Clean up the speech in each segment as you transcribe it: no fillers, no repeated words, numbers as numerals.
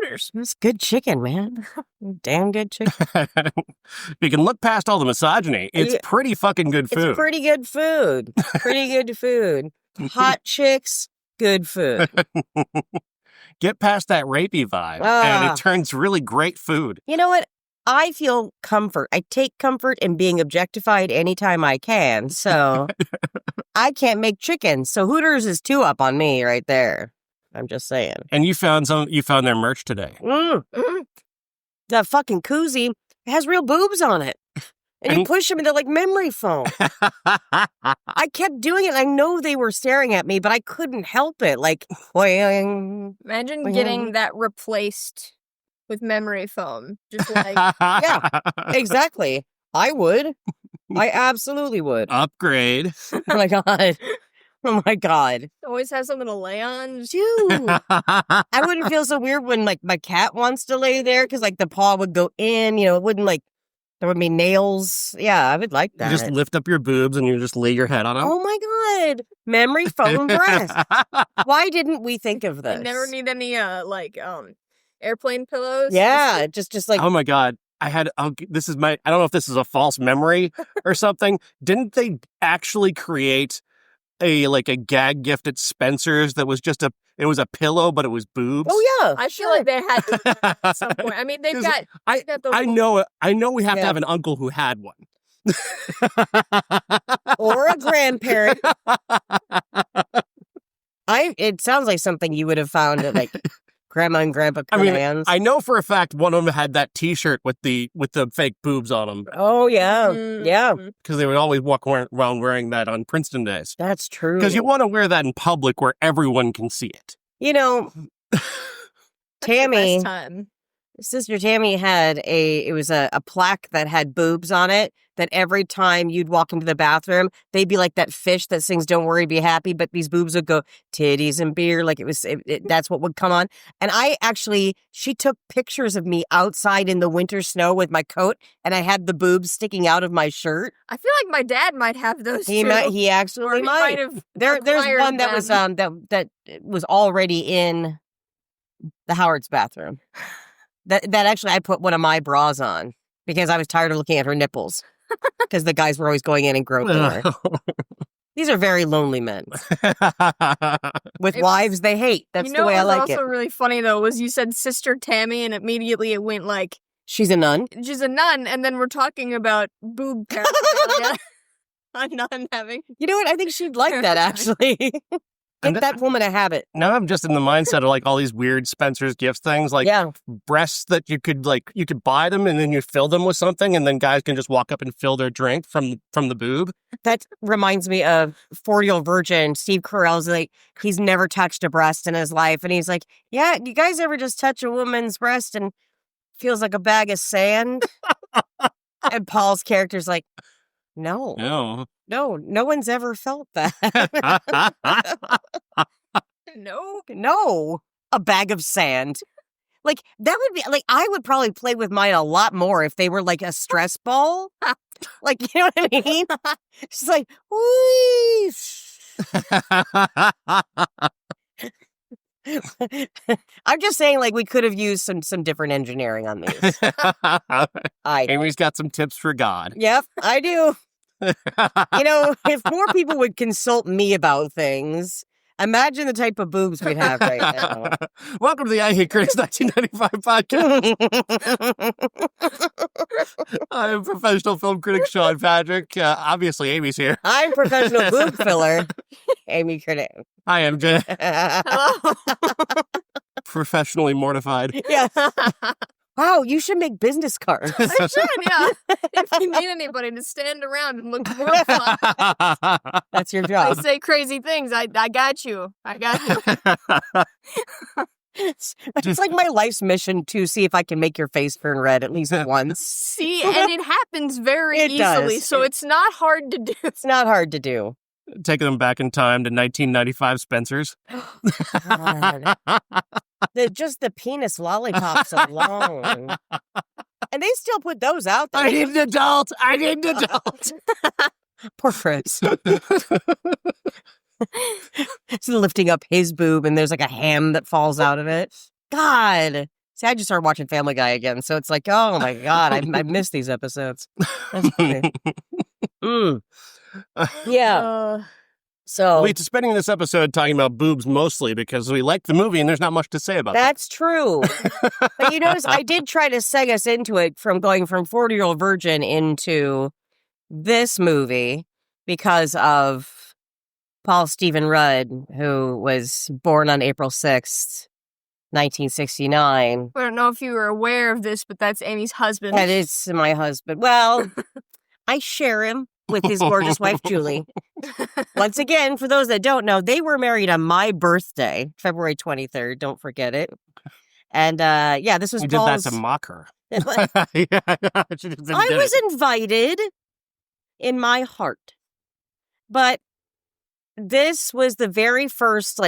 Hooters. It's good chicken, man. Damn good chicken. You can look past all the misogyny. It's pretty fucking good food. It's pretty good food. Pretty good food. Hot chicks, good food. Get past that rapey vibe, and it turns really great food. You know what? I feel comfort. I take comfort in being objectified anytime I can, so I can't make chicken. So Hooters is 2 up on me right there. I'm just saying. And you found their merch today. The fucking koozie has real boobs on it. And you push them and they're like memory foam. I kept doing it. I know they were staring at me, but I couldn't help it. Like, imagine getting that replaced with memory foam. Just like, yeah, exactly. I would. I absolutely would. Upgrade. Oh my God. Oh my God. Always have something to lay on. Dude. I wouldn't feel so weird when like my cat wants to lay there because like the paw would go in, it wouldn't like, there would be nails. Yeah, I would like that. You just lift up your boobs and you just lay your head on them. Oh my God. Memory foam breast. Why didn't we think of this? I never need any airplane pillows. Yeah, just like oh my God. I don't know if this is a false memory or something. Didn't they actually create a gag gift at Spencer's that was it was a pillow, but it was boobs? Oh yeah. I feel like they had to at some point. I mean, they've got those I know we have to have an uncle who had one. Or a grandparent. It sounds like something you would have found at like Grandma and Grandpa Command's. I know for a fact one of them had that T-shirt with the fake boobs on them. Oh yeah, yeah. Because they would always walk around wearing that on Princeton days. That's true. Because you want to wear that in public where everyone can see it. Tammy, Sister Tammy had a plaque that had boobs on it. That every time you'd walk into the bathroom, they'd be like that fish that sings "Don't worry, be happy," but these boobs would go titties and beer, like that's what would come on. And she took pictures of me outside in the winter snow with my coat, and I had the boobs sticking out of my shirt. I feel like my dad might have those. He actually might. There's one that was that was already in the Howard's bathroom. That actually I put one of my bras on because I was tired of looking at her nipples. Because the guys were always going in and groping her. These are very lonely men. With wives they hate. That's the way I like it. What's also really funny, though, was you said Sister Tammy, and immediately it went like... She's a nun? She's a nun, and then we're talking about boob paraphernalia. A nun having... You know what? I think she'd like that, actually. Get that woman a habit. Now I'm just in the mindset of like all these weird Spencer's Gifts things, like breasts that you could buy them and then you fill them with something and then guys can just walk up and fill their drink from the boob. That reminds me of 40-Year-Old Virgin. Steve Carell's like, he's never touched a breast in his life. And he's like, yeah, you guys ever just touch a woman's breast and feels like a bag of sand? And Paul's character's like, No, no one's ever felt that. No, a bag of sand. Like, that would be, like, I would probably play with mine a lot more if they were like a stress ball. Like, you know what I mean? Just like, I'm just saying, like, we could have used some different engineering on these. Amy's got some tips for God. Yep, I do. If more people would consult me about things, imagine the type of boobs we'd have right now. Welcome to the I Hate Critics 1995 podcast. I'm professional film critic Sean Patrick. Obviously, Amy's here. I'm professional boob filler, Amy Critic. Hi, MJ. Hello. Professionally mortified. Yeah. Wow, you should make business cards. I should, yeah. If you need anybody to stand around and look mortified. That's your job. I say crazy things. I got you. I got you. It's like my life's mission to see if I can make your face turn red at least once. See, and it happens very easily, so it's not hard to do. It's not hard to do. Taking them back in time to 1995 Spencer's. God. Just the penis lollipops alone. And they still put those out there. I need an adult. Poor Fritz. He's lifting up his boob and there's like a ham that falls out of it. God. See, I just started watching Family Guy again, so it's like, oh my God, I missed these episodes. That's funny. Yeah. So we're spending this episode talking about boobs mostly because we like the movie and there's not much to say about that's true. But you notice I did try to seg us into it from going from 40-Year-Old Virgin into this movie because of Paul Stephen Rudd, who was born on April 6th, 1969. I don't know if you were aware of this, but that's Amy's husband. That is my husband. Well, I share him with his gorgeous wife, Julie. Once again, for those that don't know, they were married on my birthday, February 23rd. Don't forget it. And this was You Paul's... did that to mock her. I was invited in my heart. But this was the very first,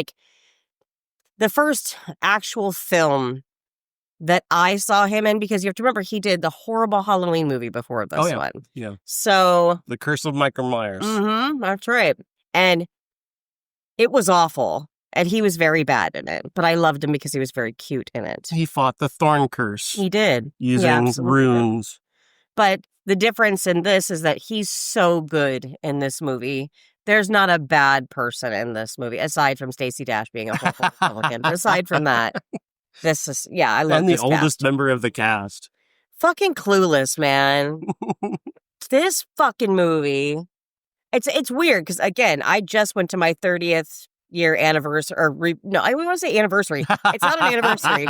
the first actual film that I saw him in, because you have to remember he did the horrible Halloween movie before this one. Yeah. So The Curse of Michael Myers. That's right. And it was awful. And he was very bad in it. But I loved him because he was very cute in it. He fought the Thorn Curse. He did. Using runes. But the difference in this is that he's so good in this movie. There's not a bad person in this movie, aside from Stacey Dash being a horrible Republican. But aside from that, this is, I love and this the oldest cast. member of the cast. Fucking Clueless, man. This fucking movie. It's weird because, again, I just went to my 30th year anniversary. I want to say anniversary. It's not an anniversary.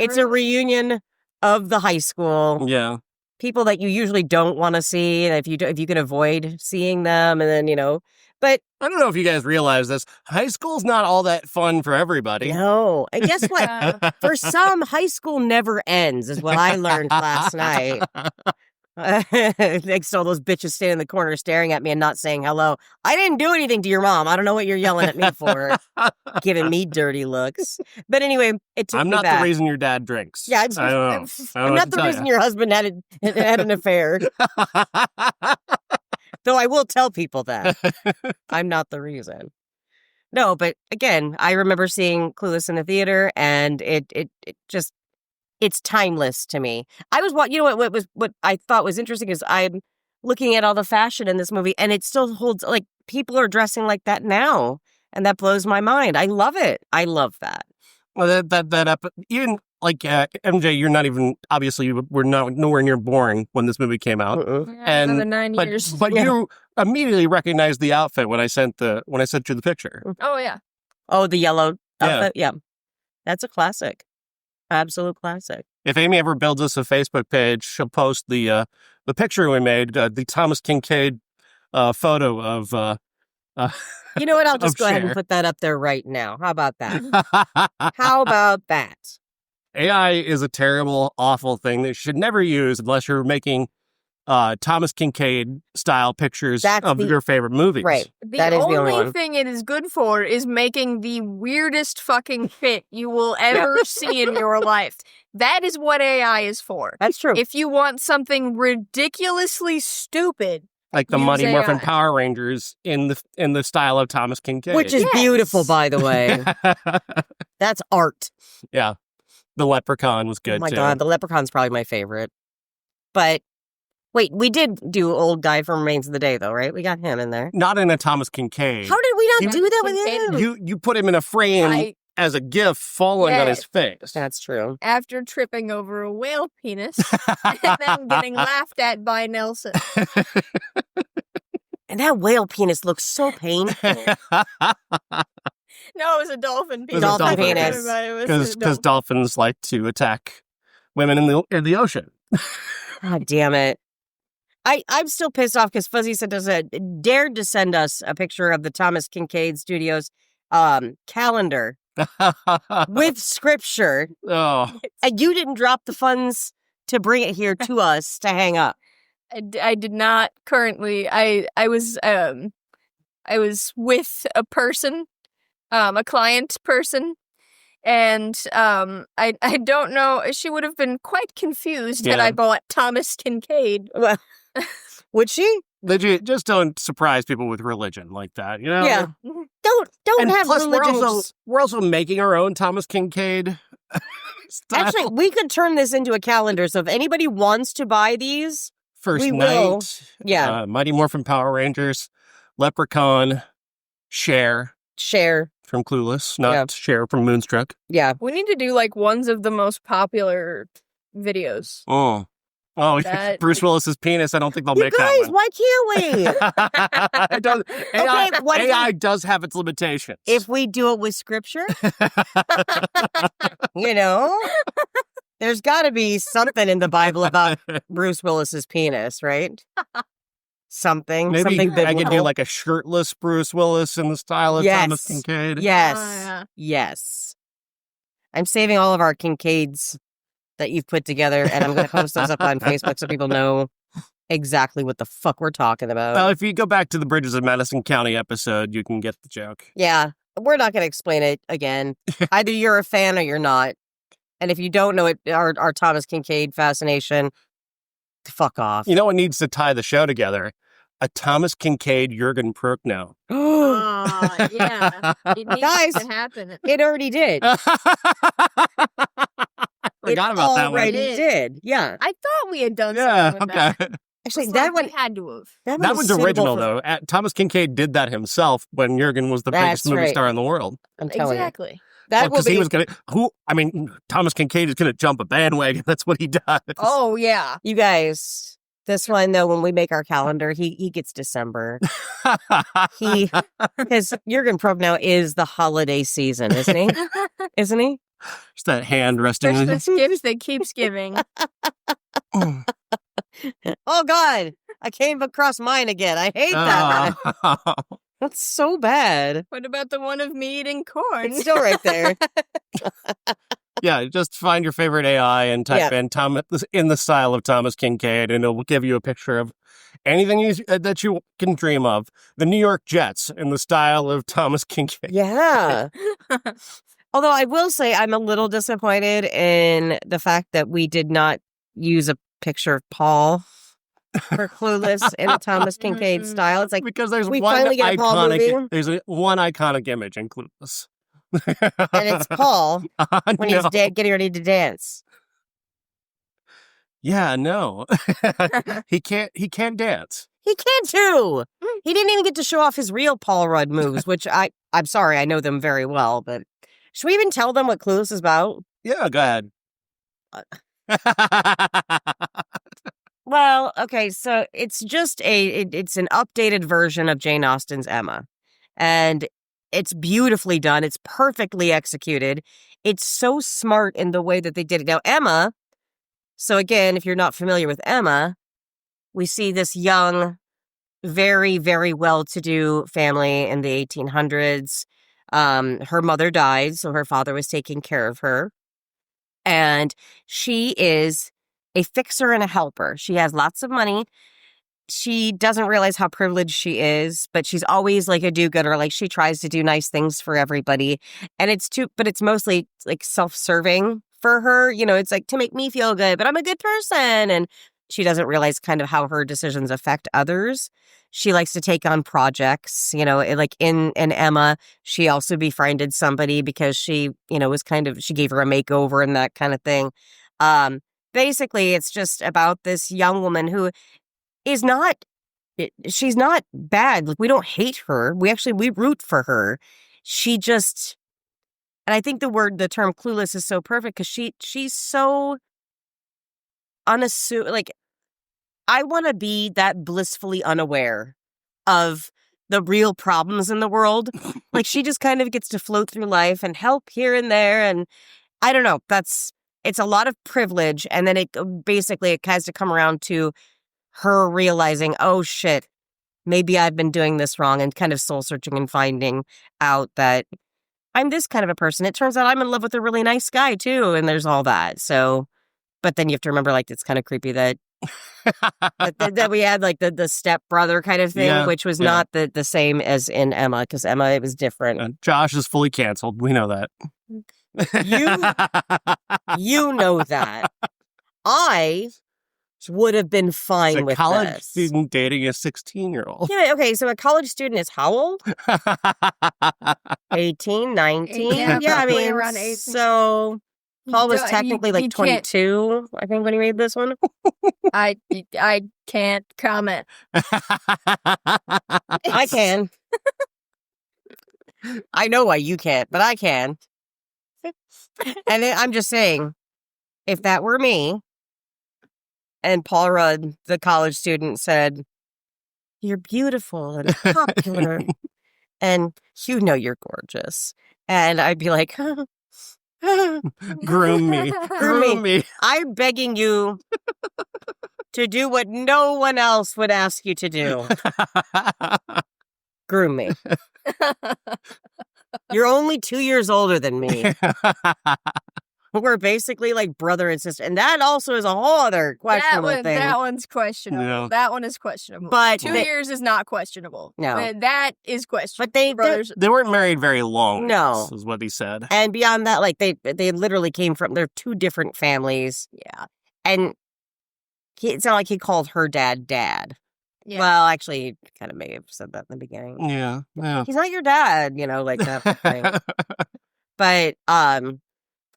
It's a reunion of the high school. Yeah. People that you usually don't want to see, if you can avoid seeing them, and then But I don't know if you guys realize this. High school's not all that fun for everybody. no, and guess what? For some, high school never ends, is what I learned last night. Next to all those bitches standing in the corner staring at me and not saying hello. I didn't do anything to your mom. I don't know what you're yelling at me for. Giving me dirty looks. But anyway, it took I'm me not back. the reason your dad drinks. Yeah, I don't know. I'm not the reason your husband had an affair. Though I will tell people that. I'm not the reason. No, but again, I remember seeing Clueless in the theater, and it just, it's timeless to me. I was what I thought was interesting is I'm looking at all the fashion in this movie, and it still holds, people are dressing like that now, and that blows my mind. I love it. I love that. Well, even MJ, you're not even, obviously we're not nowhere near boring when this movie came out. And another 9 years. But you immediately recognized the outfit when I sent you the picture. Oh yeah. Oh, the yellow outfit. Yeah. That's a classic. Absolute classic. If Amy ever builds us a Facebook page, she'll post the picture we made, the Thomas Kincaid photo of. You know what? I'll just go ahead Cher. and put that up there right now. How about that? How about that? AI is a terrible, awful thing that you should never use unless you're making Thomas Kincaid style pictures of your favorite movies. Right. The only thing it is good for is making the weirdest fucking shit you will ever see in your life. That is what AI is for. That's true. If you want something ridiculously stupid, like the use Mighty AI. Morphin Power Rangers in the style of Thomas Kincaid, which is beautiful, by the way. That's art. Yeah. The Leprechaun was good, oh my too. God, the Leprechaun's probably my favorite. But, wait, we did do Old Guy from Remains of the Day, though, right? We got him in there. Not in a Thomas Kincaid. How did we not do that with him? You put him in a frame as a GIF falling on his face. That's true. After tripping over a whale penis and then getting laughed at by Nelson. And that whale penis looks so painful. No, it was a dolphin penis. Dolphin penis. Because dolphins like to attack women in the ocean. God damn it. I'm still pissed off because Fuzzy dared to send us a picture of the Thomas Kincaid Studios calendar with scripture. Oh. And you didn't drop the funds to bring it here to us to hang up. I did not currently. I was with a person, a client person, and I don't know. She would have been quite confused had I bought Thomas Kincaid. Well, would she? Just don't surprise people with religion like that, you know? Yeah. Don't and have plus religious... we're also making our own Thomas Kincaid style. Actually, we could turn this into a calendar. So if anybody wants to buy these, First we Night, will. Yeah. Mighty Morphin Power Rangers, Leprechaun, Cher from Clueless, not Cher from Moonstruck. Yeah. We need to do like ones of the most popular videos. Oh, Bruce Willis's penis. I don't think they'll You make guys, that one. why can't we? It does, AI does have its limitations. If we do it with scripture, there's got to be something in the Bible about Bruce Willis's penis, right? Something. Maybe something biblical. I could do like a shirtless Bruce Willis in the style of Thomas Kincaid. Yes. Oh, yeah. Yes. I'm saving all of our Kincaids that you've put together, and I'm going to post those up on Facebook so people know exactly what the fuck we're talking about. Well, if you go back to the Bridges of Madison County episode, you can get the joke. Yeah. We're not going to explain it again. Either you're a fan or you're not. And if you don't know it, our Thomas Kincaid fascination, fuck off. You know what needs to tie the show together? A Thomas Kincaid Jürgen Prochnow. Oh, yeah. It needs Guys, to happen. It already did. Forgot about that one. It already did. Yeah. I thought we had done Yeah, something with okay. that. Actually, It's that like one we had to have. that That was one's original, suitable though. Thomas Kincaid did that himself when Jürgen was the biggest That's movie right. star in the world. I'm telling Exactly. you. That will Because be. he was going to... Thomas Kincaid is going to jump a bandwagon. That's what he does. Oh, yeah. You guys, this one, though, when we make our calendar, he gets December. Because Jürgen Prochnow is the holiday season, isn't he? Isn't he? Just that hand resting. Christmas gifts that keeps giving. Oh, God. I came across mine again. I hate that. That's so bad. What about the one of me eating corn? It's still right there. Yeah, just find your favorite AI and type in Thomas in the style of Thomas Kincaid, and it will give you a picture of anything that you can dream of. The New York Jets in the style of Thomas Kincaid. Yeah. Although I will say I'm a little disappointed in the fact that we did not use a picture of Paul for Clueless in a Thomas Kincaid style. It's like, Because there's we one finally get a Paul movie. one iconic image in Clueless. and it's Paul when No. he's getting ready to dance. Yeah, no. He can't dance. He can't too. He didn't even get to show off his real Paul Rudd moves, which I'm sorry, I know them very well, but should we even tell them what Clueless is about? Yeah, go ahead. Well, okay, so it's just it's an updated version of Jane Austen's Emma. And it's beautifully done. It's perfectly executed. It's so smart in the way that they did it. Now, Emma, so again, if you're not familiar with Emma, we see this young, very, very well-to-do family in the 1800s. Her mother died, so her father was taking care of her. And she is a fixer and a helper. She has lots of money. She doesn't realize how privileged she is, but she's always like a do-gooder. Like she tries to do nice things for everybody. And but it's mostly like self-serving for her. You know, it's like to make me feel good, but I'm a good person. And she doesn't realize kind of how her decisions affect others. She likes to take on projects, like in Emma, she also befriended somebody because she, was she gave her a makeover and that kind of thing. Basically, it's just about this young woman who she's not bad. Like, we don't hate her. We root for her. She just, and I think the term clueless is so perfect because she's so unassuming. Like, I want to be that blissfully unaware of the real problems in the world. Like, she just kind of gets to float through life and help here and there. And I don't know, it's a lot of privilege. And then it has to come around to her realizing, oh shit, maybe I've been doing this wrong, and kind of soul searching and finding out that I'm this kind of a person. It turns out I'm in love with a really nice guy too. And there's all that. So, but then you have to remember, like, it's kind of creepy that that we had like the stepbrother kind of thing, which was not the same as in Emma, because Emma, it was different. Josh is fully canceled. We know that. You know that. I would have been fine with a college this. student dating a 16-year-old. Yeah, okay, so a college student is how old? 18, 19? Yeah, I mean, around 18. So Paul was technically like you 22, I think, when he made this one. I can't comment. I can. I know why you can't, but I can. And I'm just saying, if that were me, and Paul Rudd, the college student, said, "You're beautiful and popular, and you know you're gorgeous," and I'd be like, Groom me. Groom me. I'm begging you to do what no one else would ask you to do. Groom me. You're only 2 years older than me. We're basically like brother and sister. And that also is a whole other questionable thing. That one's questionable. Yeah. That one is questionable. But 2 years is not questionable. No. That is questionable. But they weren't married very long. No. Is what he said. And beyond that, like they literally came from, they're 2 different families. Yeah. And it's not like he called her dad. Yeah. Well, actually, he kind of may have said that in the beginning. Yeah. He's not your dad, like that thing. But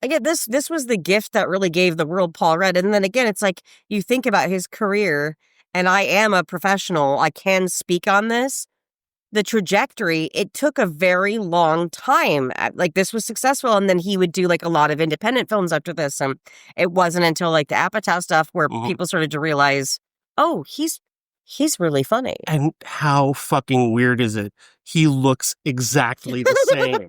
again, this was the gift that really gave the world Paul Rudd. And then again, it's like you think about his career, and I am a professional. I can speak on this. The trajectory, it took a very long time. Like, this was successful, and then he would do like a lot of independent films after this. And it wasn't until like the Apatow stuff where people started to realize, oh, he's really funny. And how fucking weird is it? He looks exactly the same.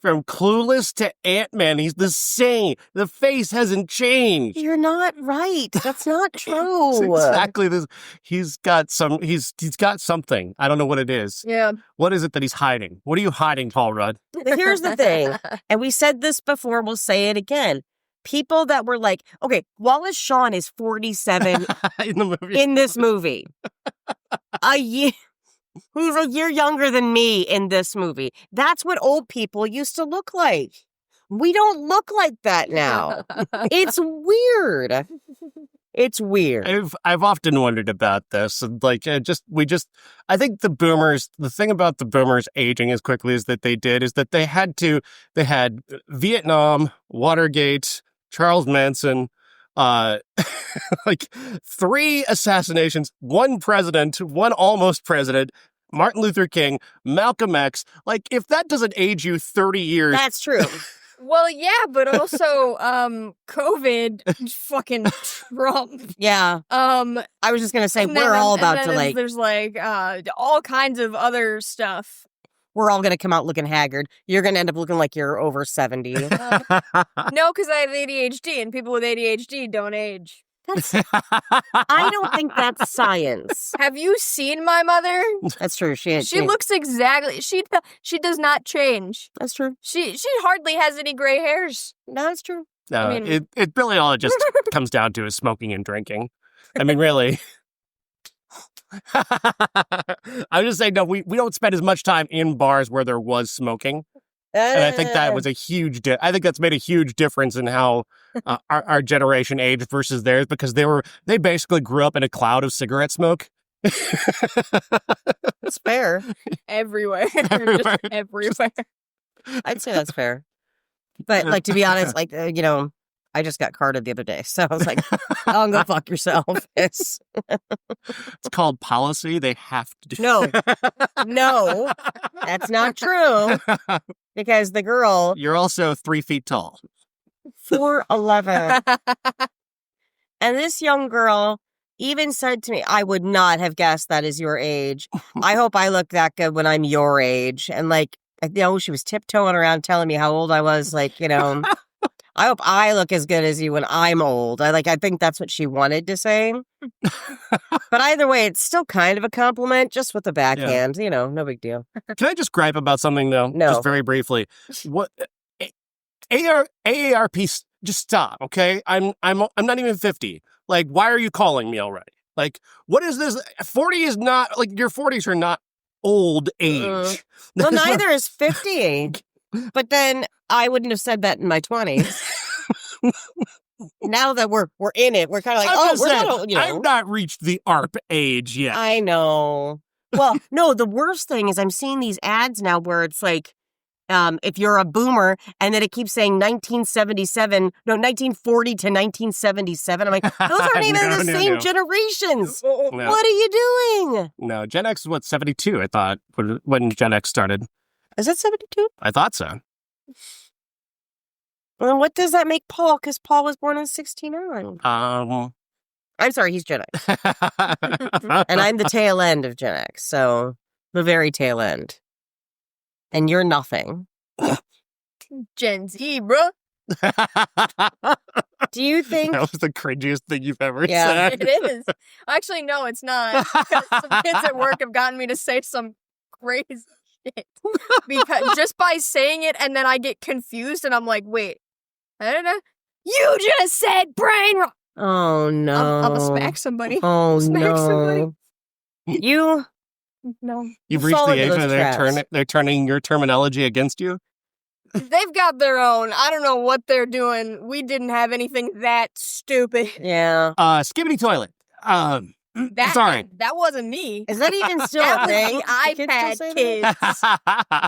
From Clueless to Ant-Man, he's the same. The face hasn't changed. You're not right. That's not true. It's exactly this. He's got something. I don't know what it is. Yeah. What is it that he's hiding? What are you hiding, Paul Rudd? Here's the thing. And we said this before, we'll say it again. People that were like, okay, Wallace Shawn is 47 in this movie. He's a year younger than me in this movie. That's what old people used to look like. We don't look like that now. It's weird. It's weird. I've often wondered about this. And like, I think the thing about the boomers aging as quickly as that they did is that they had Vietnam, Watergate, Charles Manson, like 3 assassinations, 1 president, 1 almost president, Martin Luther King, Malcolm X. Like, if that doesn't age you 30 years. That's true. Well, yeah, but also, COVID, fucking Trump. Yeah. I was just going to say, we're all about to like. There's like all kinds of other stuff. We're all going to come out looking haggard. You're going to end up looking like you're over 70. No, because I have ADHD, and people with ADHD don't age. I don't think that's science. Have you seen my mother? That's true. She looks exactly. She does not change. That's true. She hardly has any gray hairs. No, that's true. No, I mean, it really all it just comes down to is smoking and drinking. I mean, really. I would just say, no, we don't spend as much time in bars where there was smoking. And I think that was a huge I think that's made a huge difference in how our generation aged versus theirs, because they basically grew up in a cloud of cigarette smoke. That's fair. Everywhere. Just everywhere. I'd say that's fair. But like, to be honest, like, I just got carded the other day, so I was like, "Oh, go fuck yourself." It's called policy. They have to do. No, that's not true. Because the girl, you're also 3 feet tall, 4'11", and this young girl even said to me, "I would not have guessed that is your age. I hope I look that good when I'm your age." And like, she was tiptoeing around telling me how old I was. Like, I hope I look as good as you when I'm old. I think that's what she wanted to say. But either way, it's still kind of a compliment, just with the backhand. Yeah. No big deal. Can I just gripe about something though? No. Just very briefly. What AARP? Just stop, okay? I'm not even 50. Like, why are you calling me already? Like, what is this? 40 is not like your 40s are not old age. Well, neither is 50 age. But then I wouldn't have said that in my 20s. Now that we're in it, we're kind of like, we're not old, I've not reached the ARP age yet. I know. Well, no, the worst thing is I'm seeing these ads now where it's like, if you're a boomer, and then it keeps saying 1940 to 1977. I'm like, those aren't even the same generations. No. What are you doing? No, Gen X is 72, I thought, when Gen X started. Is that 72? I thought so. Well, what does that make Paul? Because Paul was born in 69. I'm sorry, he's Gen X. And I'm the tail end of Gen X, so the very tail end. And you're nothing. Gen Z, bro. Do you think... That was the cringiest thing you've ever said. It is. Actually, no, it's not. Because some kids at work have gotten me to say some crazy shit. Because just by saying it, and then I get confused, and I'm like, wait, I don't know. You just said brain rot. Oh, no. I'm gonna smack somebody. Oh, Smack no. somebody. You... No. You've reached the age where they're turning your terminology against you? They've got their own. I don't know what they're doing. We didn't have anything that stupid. Yeah. Skibbity toilet. Sorry. That wasn't me. Is that even still That a was thing? the iPad kids.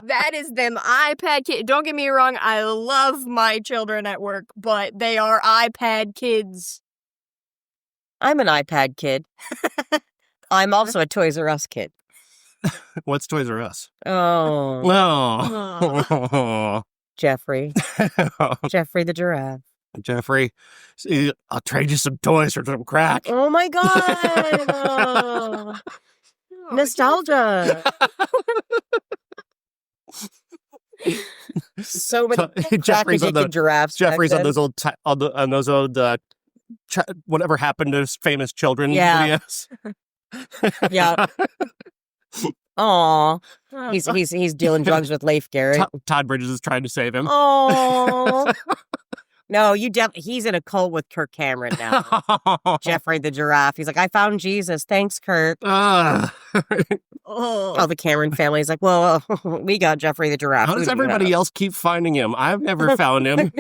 That is them iPad kids. Don't get me wrong. I love my children at work, but they are iPad kids. I'm an iPad kid. I'm also a Toys R Us kid. What's Toys R Us? Oh. No. Jeffrey. Jeffrey the giraffe. Jeffrey, I'll trade you some toys for some crack. Oh my God. Oh. Nostalgia. So many Jeffrey's on giraffes. Jeffrey's on those old whatever happened to famous children videos. Yeah. Aw. He's dealing drugs with Leif Garrett. Todd Bridges is trying to save him. Oh. No, he's in a cult with Kirk Cameron now. Jeffrey the giraffe. He's like, I found Jesus. Thanks, Kirk. Oh, the Cameron family's like, well, we got Jeffrey the giraffe. How does everybody else keep finding him? I've never found him.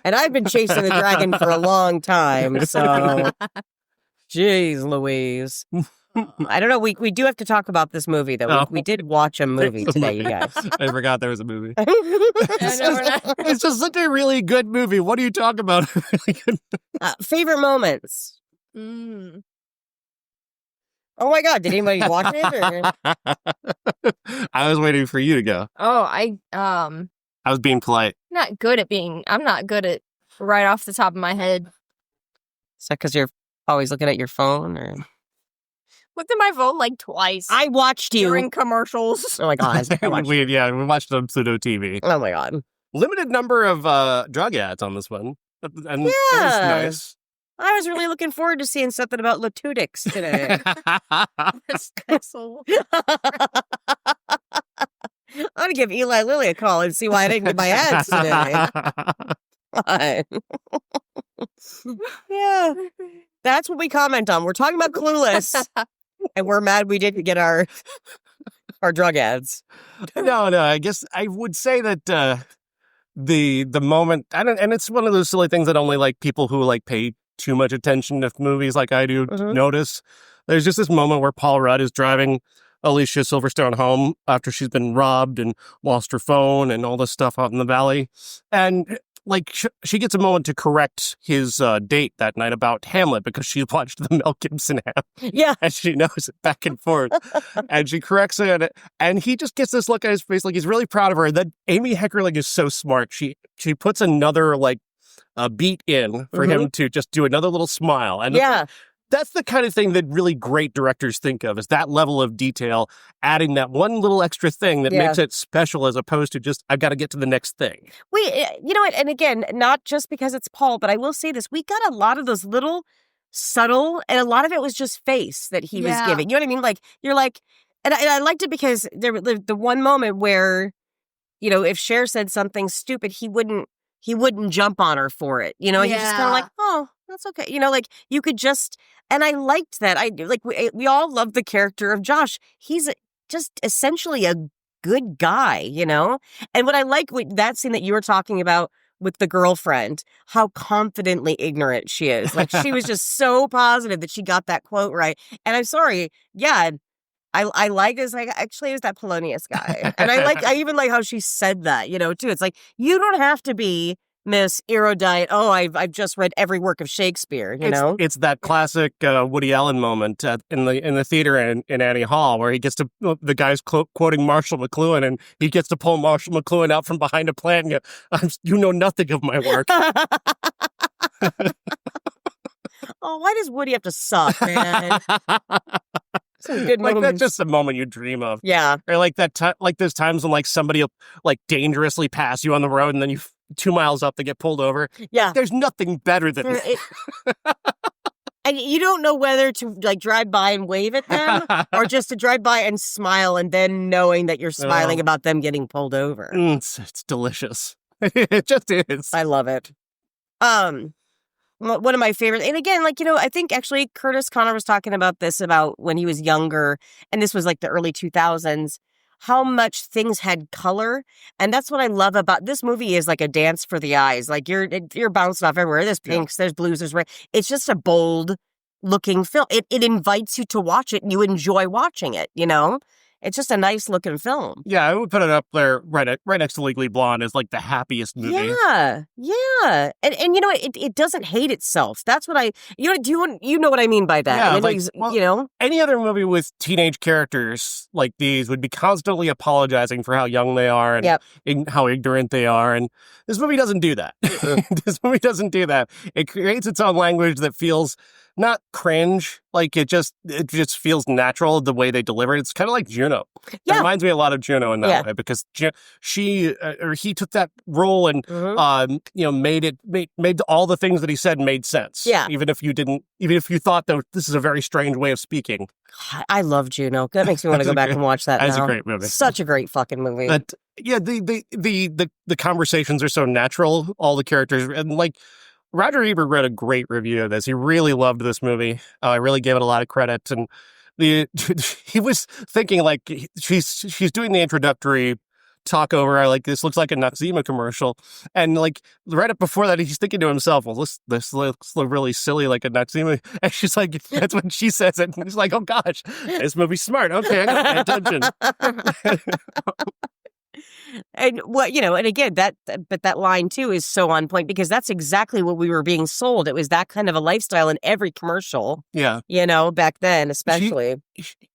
And I've been chasing the dragon for a long time, so... Jeez Louise. I don't know. We do have to talk about this movie, though. We did watch a movie today, you guys. I forgot there was a movie. It's just such a really good movie. What are you talking about? Favorite moments? Mm. Oh my God, did anybody watch it? Or? I was waiting for you to go. Oh, I was being polite. I'm not good at right off the top of my head. Is that because you're always looking at your phone? Or looked at my phone like twice. I watched you. During commercials. Oh my God. we watched it on Pluto TV. Oh my God. Limited number of drug ads on this one. And yeah. It was nice. I was really looking forward to seeing something about Latudix today. I'm going to give Eli Lilly a call and see why I didn't get my ads today. Yeah. That's what we comment on. We're talking about Clueless. And we're mad we didn't get our drug ads. No, I guess I would say that the moment, and it's one of those silly things that only like people who like pay too much attention to movies like I do notice. There's just this moment where Paul Rudd is driving Alicia Silverstone home after she's been robbed and lost her phone and all this stuff out in the valley. And like she gets a moment to correct his date that night about Hamlet because she watched the Mel Gibson app. Yeah. And she knows it back and forth. And she corrects it. And he just gets this look on his face like he's really proud of her. And then Amy Heckerling is so smart. She puts another like a beat in for him to just do another little smile. And that's the kind of thing that really great directors think of, is that level of detail, adding that one little extra thing that makes it special as opposed to just, I've got to get to the next thing. You know what? And again, not just because it's Paul, but I will say this. We got a lot of those little subtle, and a lot of it was just face that he was giving. You know what I mean? Like, you're like, and I liked it because there the one moment where, you know, if Cher said something stupid, he wouldn't jump on her for it. You know, he's just kind of like, oh, that's okay. You know, like you could just, and I liked that. We all love the character of Josh. He's just essentially a good guy, you know? And what I like with that scene that you were talking about with the girlfriend, how confidently ignorant she is. Like she was just so positive that she got that quote right. And I'm sorry. Yeah. I like this. Like, actually, it was that Polonius guy. And I even like how she said that, too. It's like, you don't have to be Miss Erudite. Oh, I've just read every work of Shakespeare, It's that classic Woody Allen moment in the theater in Annie Hall where he gets to, the guy's quoting Marshall McLuhan, and he gets to pull Marshall McLuhan out from behind a plant and go, you know nothing of my work. Oh, why does Woody have to suck, man? Some good like moments. that's just a moment you dream of. Yeah. Or like like there's times when like somebody will like dangerously pass you on the road and then you 2 miles up they get pulled over. Yeah. There's nothing better than that. And you don't know whether to like drive by and wave at them or just to drive by and smile and then knowing that you're smiling about them getting pulled over. It's delicious. It just is. I love it. One of my favorites, and again, like, I think actually Curtis Connor was talking about this about when he was younger, and this was like the early 2000s, how much things had color. And that's what I love about this movie is like a dance for the eyes. Like you're bouncing off everywhere. There's pinks, there's blues, there's red. It's just a bold looking film. It invites you to watch it and you enjoy watching it, It's just a nice looking film. Yeah, I would put it up there right next to Legally Blonde as like the happiest movie. Yeah. And it doesn't hate itself. That's what you know what I mean by that. Yeah, like, any other movie with teenage characters like these would be constantly apologizing for how young they are and how ignorant they are. And this movie doesn't do that. This movie doesn't do that. It creates its own language that feels not cringe, like it just feels natural the way they deliver it. It's kind of like Juno. It reminds me a lot of Juno in that way because he took that role and made all the things that he said made sense. Yeah, even if you thought that this is a very strange way of speaking. I love Juno. That makes me want to go back and watch that. That's a great movie. Such a great fucking movie. But yeah, the conversations are so natural. All the characters and like. Roger Ebert read a great review of this. He really loved this movie. I really gave it a lot of credit. And he was thinking like she's doing the introductory talk over. Like this looks like a Noxzema commercial, and like right up before that, he's thinking to himself, "Well, this looks really silly, like a Noxzema." And she's like, "That's when she says it." And he's like, "Oh gosh, this movie's smart. Okay, I got to pay attention." And and again, that line too is so on point because that's exactly what we were being sold. It was that kind of a lifestyle in every commercial. Yeah. Back then, especially.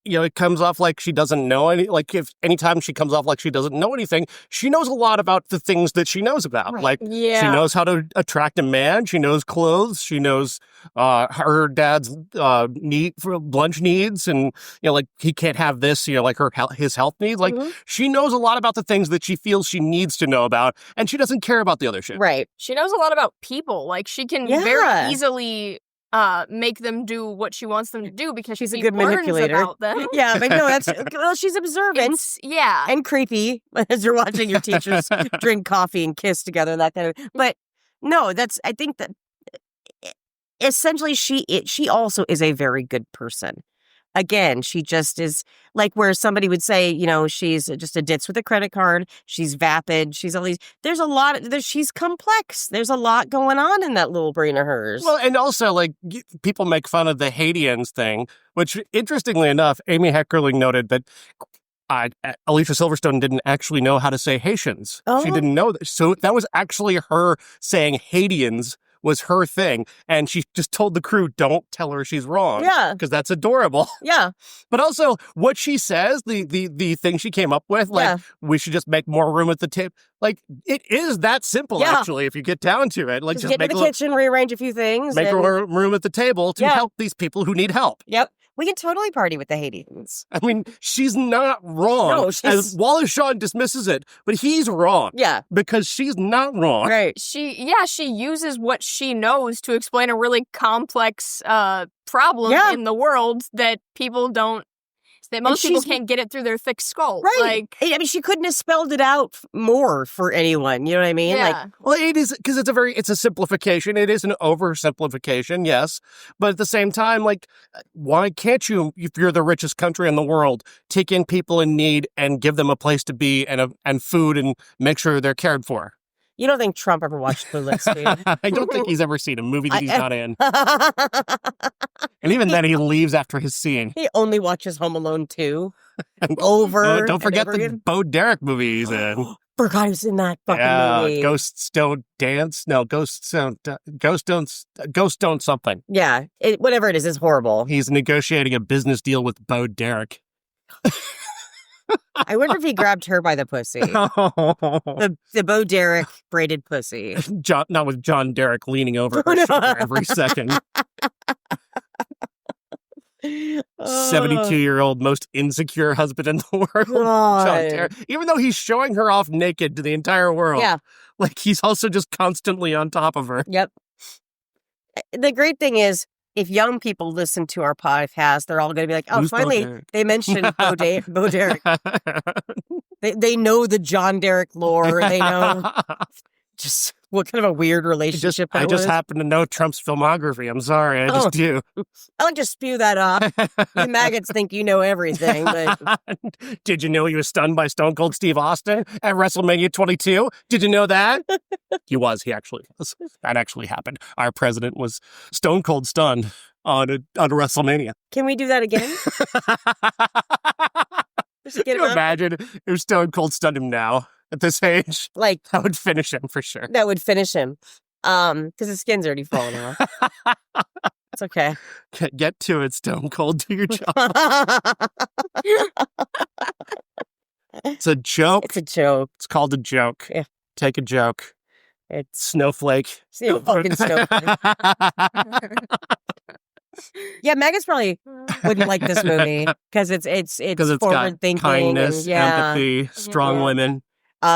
It comes off like she doesn't know any. Like anytime she comes off like she doesn't know anything, she knows a lot about the things that she knows about. Right. Like she knows how to attract a man. She knows clothes. She knows her dad's lunch needs, and like he can't have this. Like his health needs. Like she knows a lot about the things that she feels she needs to know about, and she doesn't care about the other shit. Right. She knows a lot about people. Like she can very easily make them do what she wants them to do because she's a good manipulator. About them. Yeah, but no, she's observant. And creepy as you're watching your teachers drink coffee and kiss together, that kind of. But no, I think that essentially she also is a very good person. Again, she just is like where somebody would say, she's just a ditz with a credit card. She's vapid. She's all these. There's a lot. She's complex. There's a lot going on in that little brain of hers. Well, and also like people make fun of the Haitians thing, which interestingly enough, Amy Heckerling noted that Alicia Silverstone didn't actually know how to say Haitians. Oh. She didn't know that. So that was actually her saying Haitians was her thing, and she just told the crew, don't tell her she's wrong. Yeah. Because that's adorable. Yeah. But also, what she says, the thing she came up with, like, we should just make more room at the table. Like, it is that simple, actually, if you get down to it. Like, just get to the kitchen, rearrange a few things. Make more room at the table to help these people who need help. Yep. We can totally party with the Haitians. I mean, she's not wrong. No, Wallace Shawn dismisses it, but he's wrong. Yeah. Because she's not wrong. Right. She uses what she knows to explain a really complex problem in the world that people don't, that most people can't get it through their thick skull. Right. Like, I mean, she couldn't have spelled it out more for anyone. You know what I mean? Yeah. Like, well, it is, because it's a simplification. It is an oversimplification, yes. But at the same time, like, why can't you, if you're the richest country in the world, take in people in need and give them a place to be and food and make sure they're cared for? You don't think Trump ever watched Clueless, do you? I don't think he's ever seen a movie that he's not in. And even then, he leaves after his scene. He only watches Home Alone 2 over. Don't forget and over the again. Bo Derek movie he's in. Forgot who's in that fucking movie. Ghosts Don't Dance. No, Ghosts Don't something. Yeah, whatever it is horrible. He's negotiating a business deal with Bo Derek. I wonder if he grabbed her by the pussy. The Bo Derek braided pussy. Not with John Derek leaning over her shoulder every second. 72-year-old most insecure husband in the world. John Derek. Even though he's showing her off naked to the entire world. Yeah. Like, he's also just constantly on top of her. Yep. The great thing is, if young people listen to our podcast, they're all going to be like, oh, Who's Bo finally, Derek? they mentioned Bo Derek. They know the John Derek lore. They know just what kind of a weird relationship I that just was. happen to know Trump's filmography. I'm sorry. I just do. I like to spew that off. You maggots think you know everything, but Did you know he was stunned by Stone Cold Steve Austin at WrestleMania 22? Did you know that? He actually was. That actually happened. Our president was Stone Cold stunned on a WrestleMania. can we do that again? Just Can get you it up? imagine if Stone Cold stunned him now at this age? Like, That would finish him for sure. that would finish him. Because his skin's already falling off. It's okay. Get to it, Stone Cold. Do your job. It's a joke. It's a joke. It's called a joke. Yeah. Take a joke. It's Snowflake. fucking snowflake. Yeah, Megan's probably wouldn't like this movie because it's Because it's got forward thinking, kindness, and, yeah, empathy, strong Yeah. women.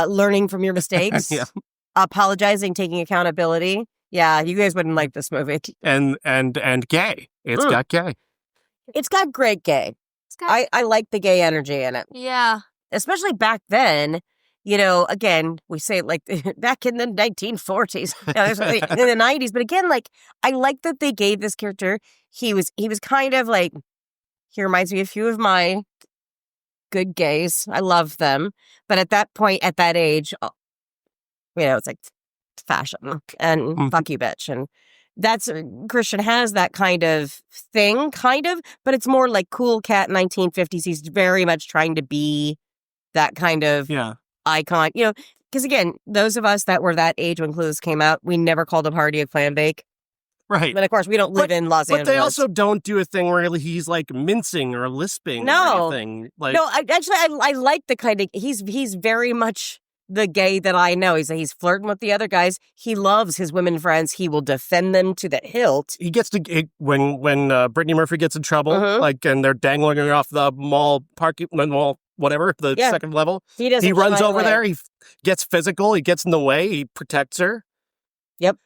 learning from your mistakes, Yeah. apologizing, taking accountability. Yeah, you guys wouldn't like this movie. And gay. It's Mm. got gay. It's got great gay. It's got- I like the gay energy in it, yeah. especially back then. You know, again, we say it like back in the 1940s, in the 90s. But again, like, I like that they gave this character. He was kind of like, he reminds me of a few of my good gays. I love them. But at that point, at that age, it's like fashion and Mhm. fuck you, bitch. And that's, Christian has that kind of thing, but it's more like cool cat 1950s. He's very much trying to be that kind of Yeah. icon, because again, those of us that were that age when Clueless came out, we never called a party a clam bake. Right. But of course, we don't live in Los But Angeles. they also don't do a thing where he's like mincing or lisping No. or anything. Like, No, I like the kind of, he's very much the gay that I know. He's flirting with the other guys. He loves his women friends. He will defend them to the hilt. he gets to when Brittany Murphy gets in trouble, Mhm. like, and they're dangling her off the mall whatever, the Yeah. second level. He doesn't He runs shy over away. there. He gets physical. He gets in the way. He protects her. Yep.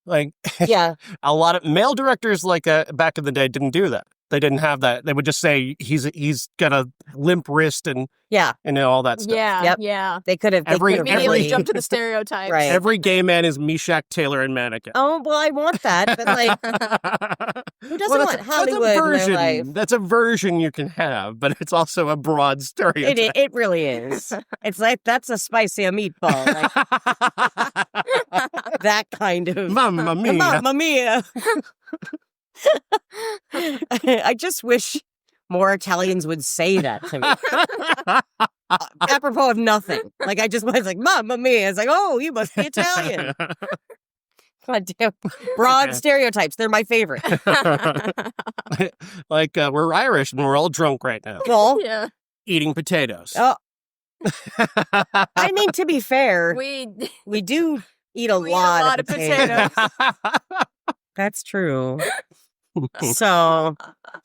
Like, Yeah. a lot of male directors, like, back in the day, didn't do that. They didn't have that. They would just say he's got a limp wrist and Yeah. all that stuff. Yeah. Yep. Yeah. They could have Immediately really jump to the stereotypes. Right. Every gay man is Meshack Taylor and Mannequin. Oh, well, I want that, but like, who doesn't want Hollywood in their life? That's a version you can have, but it's also a broad stereotype. It really is. It's like, that's a spicy meatball. Like, that kind of. Mamma mia. Mamma mia. I just wish more Italians would say that to me. Apropos of nothing. Like, I just was like, Mamma mia. It's like, oh, you must be Italian. God damn. Broad stereotypes. They're my favorite. Like, we're Irish and we're all drunk right now, Well, Yeah. eating potatoes. oh, I mean, to be fair, We do eat a We eat a lot lot of of potatoes. That's true. So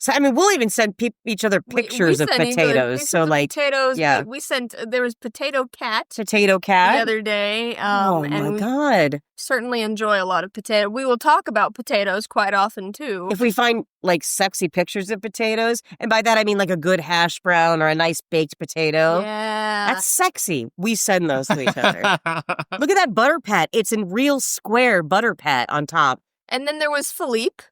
I mean, we'll even send each other pictures of sent each other potatoes. pictures So of like potatoes. yeah. We sent. There was potato cat potato the cat. other day. Oh And my we god! certainly enjoy a lot of potato. We will talk about potatoes quite often too. If we find like sexy pictures of potatoes, and by that I mean like a good hash brown or a nice baked potato, Yeah. that's sexy. We send those to each other. Look at that butter pat. It's in real square butter pat on top. And then there was Philippe.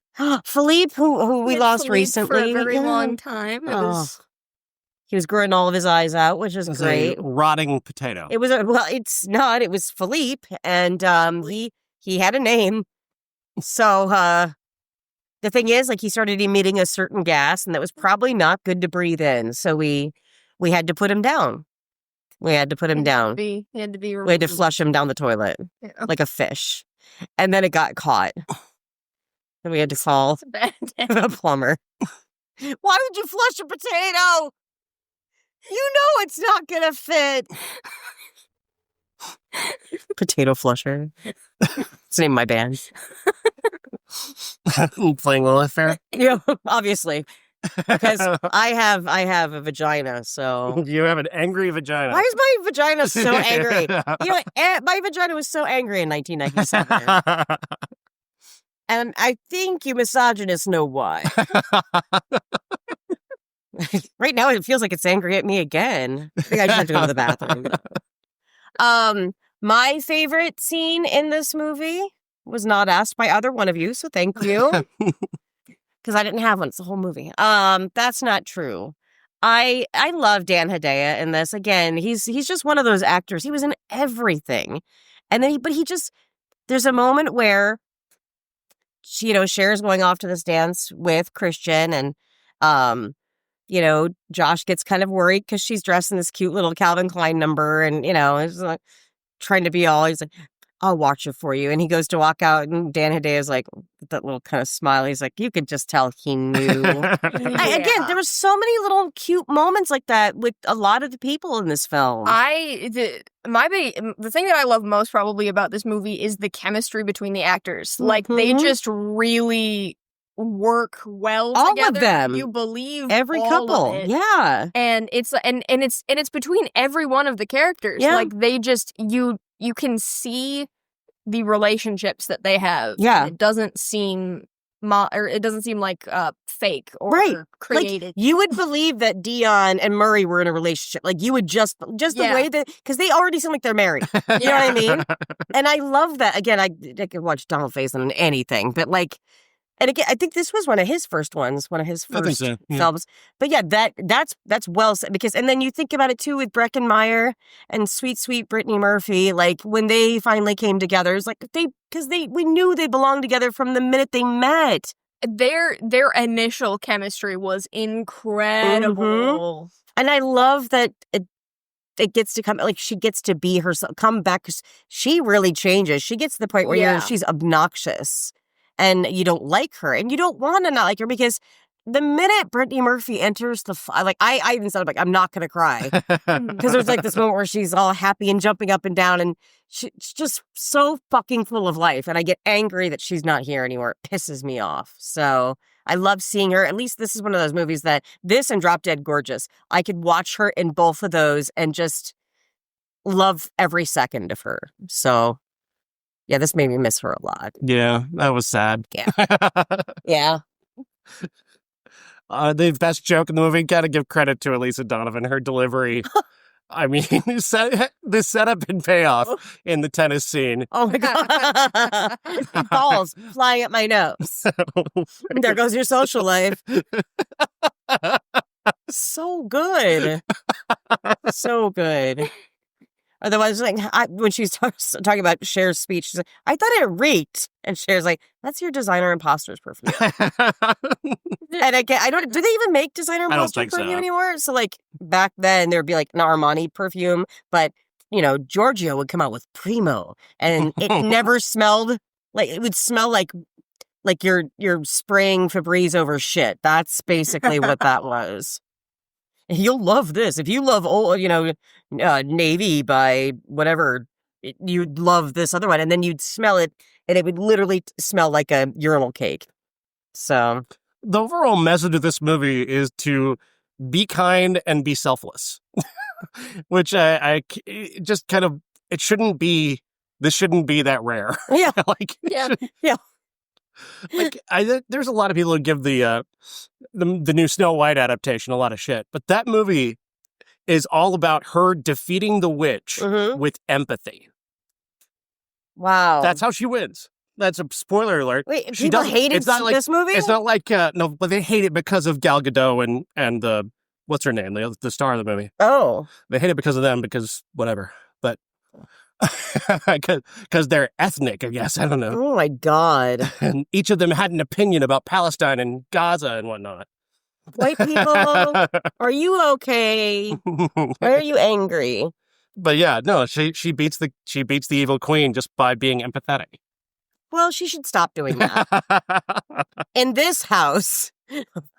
Philippe, who we had lost Philippe recently. for a very Yeah. long time. It was He was growing all of his eyes out, which is It was great. a rotting potato. It was it's not. It was Philippe, and he had a name. So the thing is, like, he started emitting a certain gas, and that was probably not good to breathe in. So we had to put him down. We had to put him down. He had to be We had to flush him down the toilet like a fish, and then it got caught. And we had to call It's a bad day. a plumber. Why would you flush a potato? You know it's not gonna fit. Potato flusher. It's the name of my band. Playing Lilith Fair. Yeah, obviously. Because I have a vagina, so You have an angry vagina. why is my vagina so angry? You know, my vagina was so angry in 1997. And I think you misogynists know why. Right now, it feels like it's angry at me again. I think I just have to go to the bathroom. My favorite scene in this movie was not asked by either one of you, so thank you. Because I didn't have one. It's the whole movie. That's not true. I love Dan Hedaya in this. Again, he's just one of those actors. He was in everything. And then there's a moment where Cher's going off to this dance with Christian, and Josh gets kind of worried because she's dressed in this cute little Calvin Klein number, and it's like trying to be all. He's like, "I'll watch it for you," and he goes to walk out, and Dan Hedaya's like with that little kind of smile. He's like, you could just tell he knew. Again, there were so many little cute moments like that with a lot of the people in this film. The thing that I love most probably about this movie is the chemistry between the actors. Like, they just really work well all together. of them. You believe Every all couple, of it. yeah. And it's between every one of the characters. Yeah. Like, they just you can see the relationships that they have. Yeah. It doesn't seem like fake or Right. created. Like, you would believe that Dion and Murray were in a relationship. Like, you would just the way that, because they already seem like they're married. You know what I mean? And I love that. Again, I could watch Donald Faison on anything, but like, and again, I think this was one of his first ones, one of his first films. But yeah, that's well said, because, and then you think about it too with Breckin Meyer and sweet Brittany Murphy, like when they finally came together, it's like we knew they belonged together from the minute they met. Their initial chemistry was incredible. And I love that it gets to come, like, she gets to be herself, come back, 'cause she really changes. She gets to the point where she's obnoxious. And you don't like her, and you don't want to not like her, because the minute Brittany Murphy enters I even said, I'm not going to cry. Because there's like this moment where she's all happy and jumping up and down, and she's just so fucking full of life. And I get angry that she's not here anymore. It pisses me off. So I love seeing her. At least this is one of those movies that, this and Drop Dead Gorgeous, I could watch her in both of those and just love every second of her. So yeah, this made me miss her a lot. Yeah, that was sad. Yeah. Yeah. The best joke in the movie, gotta give credit to Elisa Donovan. Her delivery, I mean, the setup and payoff in the tennis scene. Oh my God. Balls flying at my nose. There goes your social life. So good. So good. Otherwise, like, when she's talking about Cher's speech, she's like, I thought it reeked. And Cher's like, that's your designer imposter's perfume. And I don't, do they even make designer imposter perfume anymore? So like, back then there'd be like an Armani perfume, but Giorgio would come out with Primo, and it never smelled like, it would smell like you're spraying Febreze over shit. That's basically what that was. You'll love this. If you love old, Navy by whatever, you'd love this other one. And then you'd smell it, and it would literally smell like a urinal cake. So the overall message of this movie is to be kind and be selfless, which I just kind of, this shouldn't be that rare. Yeah. Yeah. Like, there's a lot of people who give the new Snow White adaptation a lot of shit, but that movie is all about her defeating the witch with empathy. Wow, that's how she wins. That's a spoiler alert. Wait, people hated this movie? It's not like no, but they hate it because of Gal Gadot and the what's her name? The star of the movie. Oh. They hate it because of them, because whatever. But because they're ethnic, I guess. I don't know. Oh, my God. And each of them had an opinion about Palestine and Gaza and whatnot. White people, are you okay? Why are you angry? But yeah, no, she beats the evil queen just by being empathetic. Well, she should stop doing that. In this house,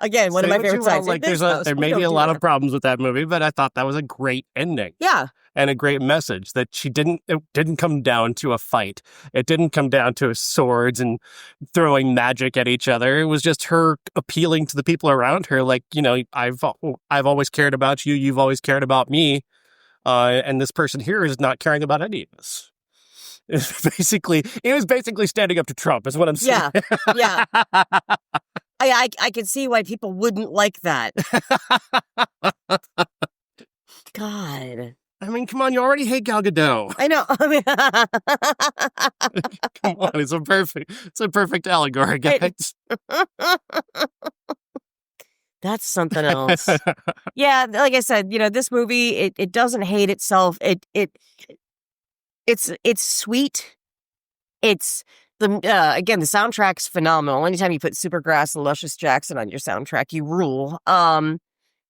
again, one of my favorite sides. Like, there may be a lot of problems with that movie, but I thought that was a great ending. Yeah. And a great message that it didn't come down to a fight. It didn't come down to swords and throwing magic at each other. It was just her appealing to the people around her. Like, you know, I've always cared about you. You've always cared about me. And this person here is not caring about any of us. It was basically standing up to Trump, is what I'm saying. Yeah. I could see why people wouldn't like that. God. I mean, come on, you already hate Gal Gadot. I know. Come on, it's a perfect allegory, guys. That's something else. Yeah, like I said, you know, this movie, it doesn't hate itself. It's sweet. It's again, the soundtrack's phenomenal. Anytime you put Supergrass and Luscious Jackson on your soundtrack, you rule.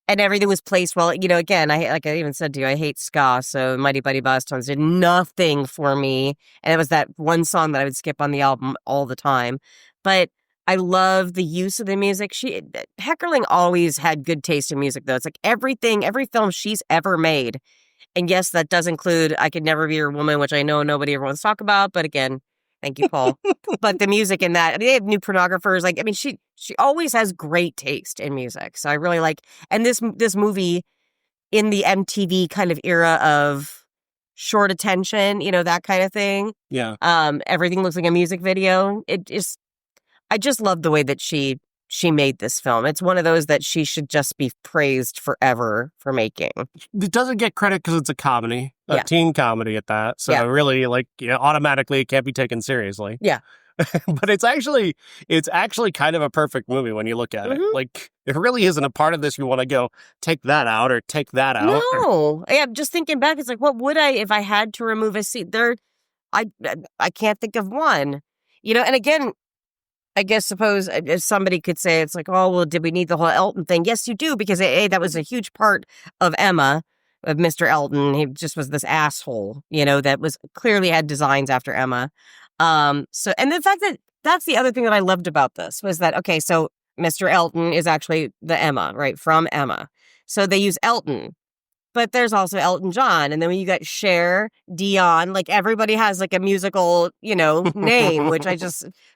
And everything was placed well. You know, again, like I even said to you, I hate ska, so Mighty Buddy Bosstones did nothing for me. And it was that one song that I would skip on the album all the time. But I love the use of the music. Heckerling always had good taste in music, though. It's like every film she's ever made. And yes, that does include I Could Never Be Your Woman, which I know nobody ever wants to talk about. But again, thank you, Paul. But the music in that, they have new pornographers. Like, I mean, she always has great taste in music. So I really like, and this movie in the MTV kind of era of short attention, you know, that kind of thing. Yeah. Everything looks like a music video. I just love the way that she made this film. It's one of those that she should just be praised forever for making. It doesn't get credit because it's a comedy, a Yeah. teen comedy at that. So really, like, you know, automatically it can't be taken seriously. Yeah. But it's actually kind of a perfect movie when you look at it. Like, it really isn't a part of this you want to go take that out or take that out. No. Yeah, just thinking back, it's like, what would I if I had to remove a scene? I can't think of one. You know, and again, I guess suppose if somebody could say it's like, oh, well, did we need the whole Elton thing? Yes, you do, because that was a huge part of Emma, of Mr. Elton. He just was this asshole, you know, that was clearly had designs after Emma. So, and the fact that that's the other thing that I loved about this was that, okay, so Mr. Elton is actually the Emma, right? From Emma. So they use Elton. But there's also Elton John. And then when you got Cher, Dion, like everybody has like a musical, you know, name, which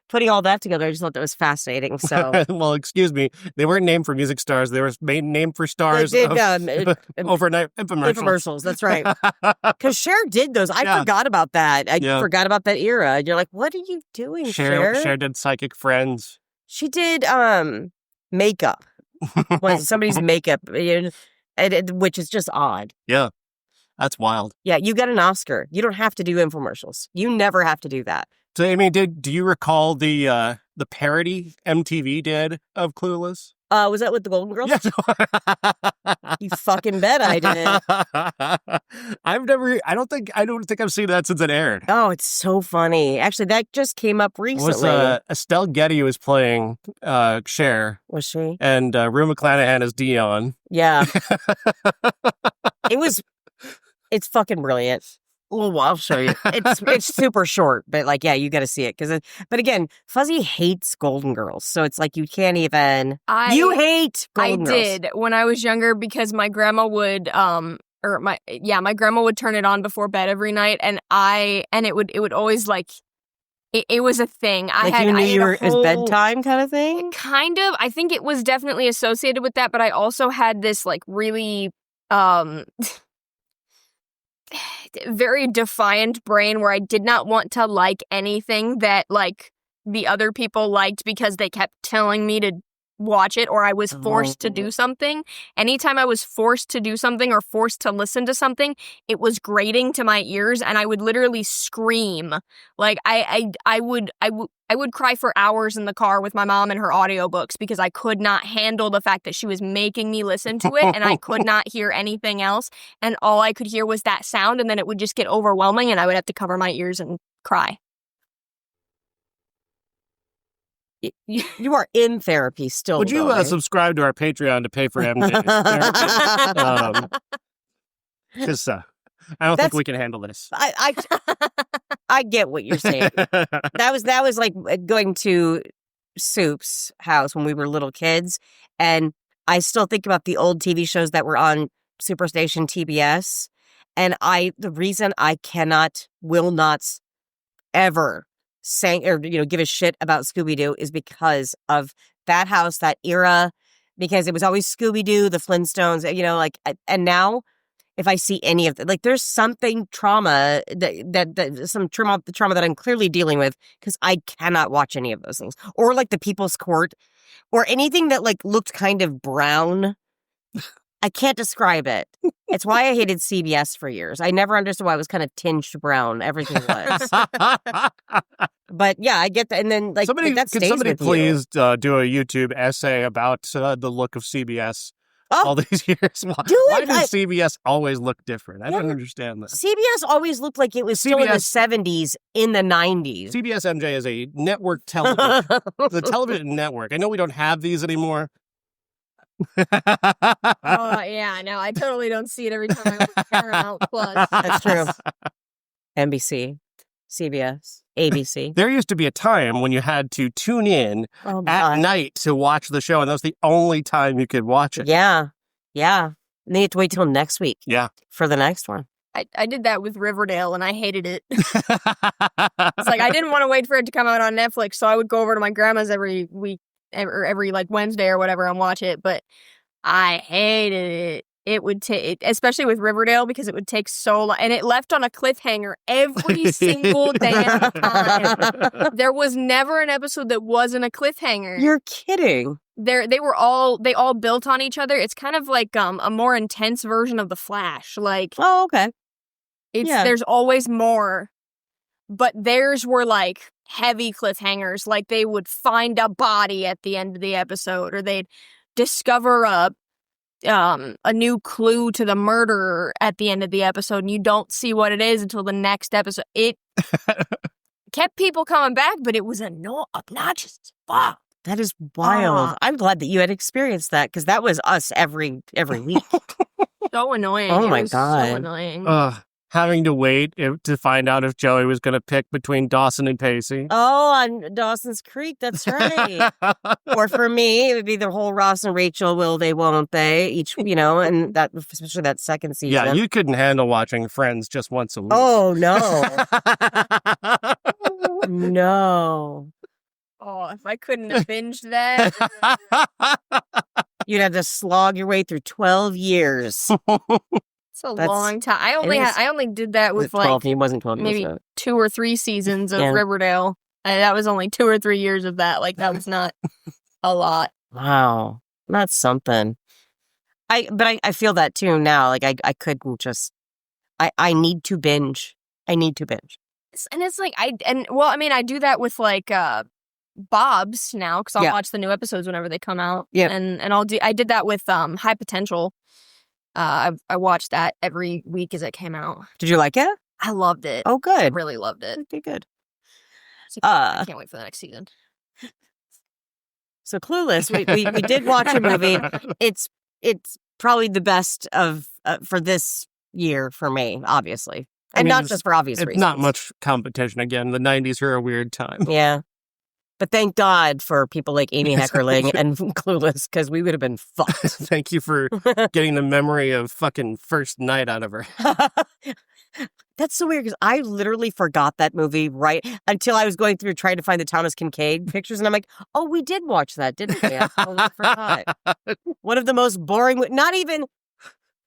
putting all that together, I just thought that was fascinating. So, well, excuse me. They weren't named for music stars. They were named for stars of overnight infomercials. Infomercials, that's right. Because Cher did those. I forgot about that. I forgot about that era. You're like, what are you doing, Cher? Cher did Psychic Friends. She did makeup. Was somebody's makeup. Which is just odd. Yeah, that's wild. Yeah, you got an Oscar. You don't have to do infomercials. You never have to do that. So, I mean, do you recall the parody MTV did of Clueless? Was that with the Golden Girls? Yes. You fucking bet I did. I don't think I've seen that since it aired. Oh, it's so funny. Actually, that just came up recently. Estelle Getty was playing Cher. Was she? And Rue McClanahan is Dion. Yeah. It's fucking brilliant. Oh, I'll show you. It's super short, but like, yeah, you got to see it but again, Fuzzy hates Golden Girls, so it's like you can't even. You hate Golden Girls. I did when I was younger because my grandma would my grandma would turn it on before bed every night, and it would always like. It was a thing. It was bedtime kind of thing. Kind of. I think it was definitely associated with that, but I also had this like really very defiant brain where I did not want to like anything that like the other people liked because they kept telling me to watch it or I was forced to do something. Anytime I was forced to do something or forced to listen to something, it was grating to my ears and I would literally scream. Like I would cry for hours in the car with my mom and her audiobooks because I could not handle the fact that she was making me listen to it and I could not hear anything else. And all I could hear was that sound and then it would just get overwhelming and I would have to cover my ears and cry. You are in therapy still. Would you subscribe to our Patreon to pay for MJ's therapy? Because I don't think we can handle this. I get what you're saying. That was like going to Soup's house when we were little kids, and I still think about the old TV shows that were on Superstation TBS, and the reason I will not ever give a shit about Scooby-Doo is because of that house, that era, because it was always Scooby-Doo, the Flintstones, and now if I see any of that, like there's something trauma the trauma that I'm clearly dealing with because I cannot watch any of those things, or like the People's Court or anything that like looked kind of brown. I can't describe it. It's why I hated CBS for years. I never understood why it was kind of tinged brown. Everything was. But yeah, I get that. And then like that stays somebody with please do a YouTube essay about the look of CBS all these years? Why does CBS always look different? I don't understand that. CBS always looked like it was still in the 70s, in the 90s. CBS MJ is a network television. It's a television network. I know we don't have these anymore. Oh yeah, no, I totally don't see it every time I watch Paramount Plus. That's true. NBC, CBS, ABC. There used to be a time when you had to tune in at night to watch the show, and that was the only time you could watch it. Yeah. And then you have to wait till next week. Yeah. For the next one. I did that with Riverdale, and I hated it. It's like I didn't want to wait for it to come out on Netflix, so I would go over to my grandma's every week. Or every like Wednesday or whatever and watch it, but I hated it. It would take, especially with Riverdale, because it would take so long, and it left on a cliffhanger every single damn time. There was never an episode that wasn't a cliffhanger. You're kidding. They all built on each other. It's kind of like a more intense version of The Flash. Like, oh, okay. There's always more, but theirs were like heavy cliffhangers, like they would find a body at the end of the episode, or they'd discover a new clue to the murderer at the end of the episode, and you don't see what it is until the next episode. It kept people coming back, but it was obnoxious as fuck. That is wild. I'm glad that you had experienced that, because that was us every week. So annoying. Oh my God. So annoying. Having to wait to find out if Joey was going to pick between Dawson and Pacey. Oh, on Dawson's Creek, that's right. Or for me, it would be the whole Ross and Rachel, will they, won't they, each, and that, especially that second season. Yeah, you couldn't handle watching Friends just once a week. Oh, no. No. Oh, if I couldn't have binged that. You'd have to slog your way through 12 years. It's a long time. I only did that with 12, it wasn't 12 maybe years, 2 or 3 seasons of Riverdale. That was only 2 or 3 years of that. Like, that was not a lot. Wow. That's something. I feel that too now. Like, I couldn't just, I need to binge. And it's like, I do that with like, Bob's now, because I'll watch the new episodes whenever they come out. Yeah. And I did that with High Potential. I watched that every week as it came out. Did you like it? I loved it. Oh, good. I really loved it. Okay, good. So I can't wait for the next season. So Clueless, we did watch a movie. It's probably the best of for this year for me, obviously, and not just for obvious reasons. It's not much competition. Again, the 90s are a weird time. Yeah. But thank God for people like Amy Heckerling and Clueless, because we would have been fucked. Thank you for getting the memory of fucking First Night out of her. That's so weird, because I literally forgot that movie right until I was going through trying to find the Thomas Kincaid pictures, and I'm like, oh, we did watch that, didn't we? I totally forgot. One of the most boring, not even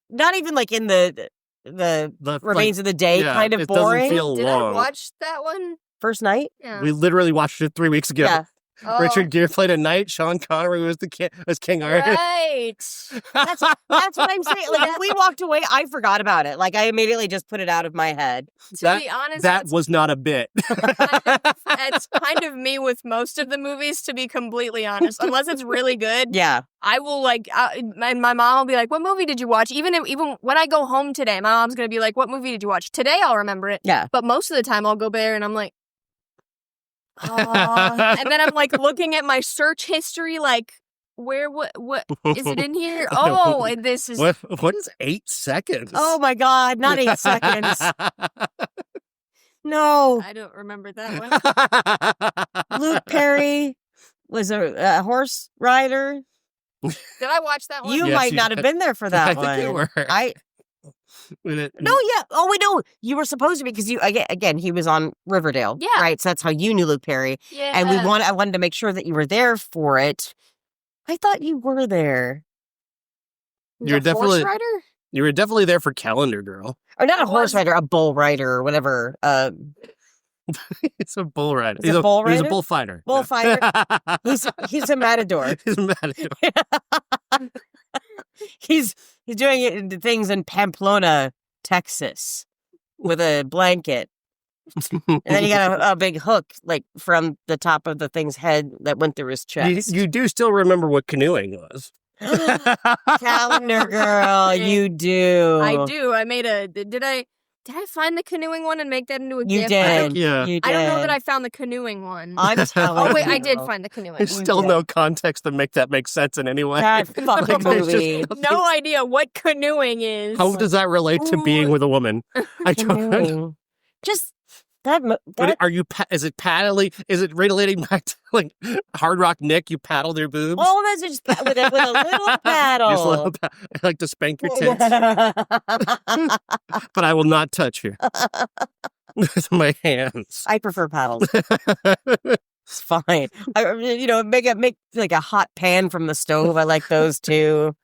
like in the remains of the day kind of boring. Doesn't feel Did long. I watch that one? First Night? Yeah. We literally watched it 3 weeks ago. Yeah. Richard Gere played a knight. Sean Connery was King Arthur. Right. That's what I'm saying. Like, when we walked away, I forgot about it. Like, I immediately just put it out of my head. To be honest, that was not a bit. it's kind of me with most of the movies, to be completely honest. Unless it's really good, Yeah. I will my mom will be like, "What movie did you watch?" Even when I go home today, my mom's gonna be like, "What movie did you watch?" Today I'll remember it. Yeah. But most of the time I'll go there and I'm like, and then I'm like looking at my search history, like, what is it in here? Oh, and this is what is 8 seconds? Oh my God, not 8 seconds. No. I don't remember that one. Luke Perry was a horse rider. Did I watch that one? You Yes, might you not did. have been there for that I one. think you were. No, yeah. Oh, we know you were supposed to be because you again he was on Riverdale. Yeah. Right. So that's how you knew Luke Perry. Yeah. And I wanted to make sure that you were there for it. I thought you were there. You're The horse definitely- rider? You were definitely there for Calendar Girl. Or not I a horse was. rider, a bull rider or whatever. It's a bull rider. Is it a bull He's a rider? bullfighter. Bullfighter. He's a matador. He's a matador. He's doing it into things in Pamplona, Texas, with a blanket. And then he got a big hook, like, from the top of the thing's head that went through his chest. You do still remember what canoeing was. Calendar Girl, you do. I do. I made a. Did I find the canoeing one and make that into a You gift? did. Yeah. You did. I don't know that I found the canoeing one. I'm telling Oh wait, I you. did find the canoeing There's one. still did. no context to make that make sense in any way. That fucking There's just movie. nothing- No idea what canoeing is. How does that relate to being with a woman? I don't know. Canoeing. Just that. But are you? Is it paddling? Is it relating back to like Hard Rock Nick? You paddle their boobs. All that's just with a little paddle. Just a little I like to spank your tits, but I will not touch you with my hands. I prefer paddles. It's fine. Make like a hot pan from the stove. I like those too.